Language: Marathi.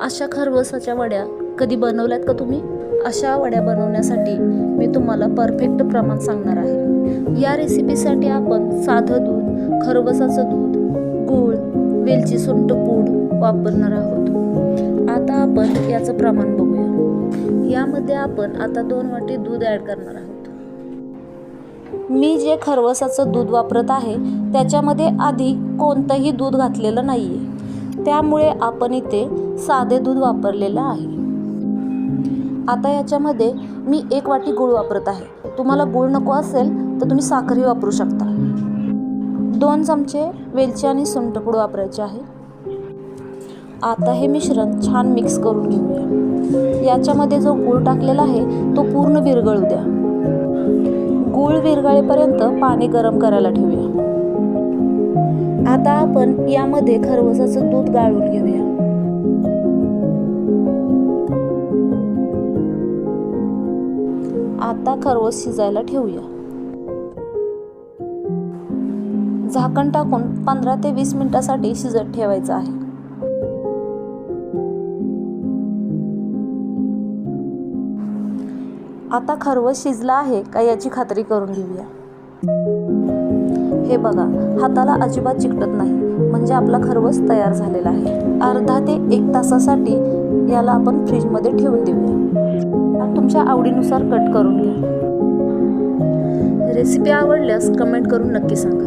अशा खरवसाच्या वड्या कधी बनवल्यात का तुम्ही? अशा वड्या बनवण्यासाठी मी तुम्हाला परफेक्ट प्रमाण सांगणार आहे। या रेसिपीसाठी आपण साधं दूध, खरवसाचं दूध, गूळ, वेलची सुंठ पूड वापरणार आहोत। आता आपण याचं प्रमाण बघूया। यामध्ये आपण आता 2 वाटी दूध ॲड करणार आहोत। मी जे खरवसाचं दूध वापरत आहे त्याच्यामध्ये आधी कोणतंही दूध घातलेलं नाही आहे, त्यामुळे आपण इथे साधे दूध वापरलेलं आहे। आता याच्यामध्ये मी 1 वाटी गूळ वापरत आहे। तुम्हाला गूळ नको असेल तर तुम्ही साखरही वापरू शकता। 2 चमचे वेलची आणि सुंठपूड वापरायची आहे। आता हे मिश्रण छान मिक्स करून घेऊया। याच्यामध्ये जो गूळ टाकलेला आहे तो पूर्ण विरघळू द्या। गूळ विरघळेपर्यंत पाणी गरम करायला ठेवूया। आता आपण यामध्ये खरवसाचं दूध गाळून घेऊया। आता खरवस शिजायला ठेवूया। झाकण टाकून 15 ते 20 मिनिटांसाठी शिजत ठेवायचं आहे। आता खरवस शिजला आहे का याची खात्री करून घेऊया। हे बघा, हाताला अजिबात चिकटत नाही, म्हणजे आपला खरवस तयार झालेला आहे। अर्धा ते 1 तासासाठी याला आपण फ्रीजमध्ये ठेवून देऊया। तुमच्या आवडीनुसार कट करून घ्या। रेसिपी आवडल्यास कमेंट करून नक्की सांगा।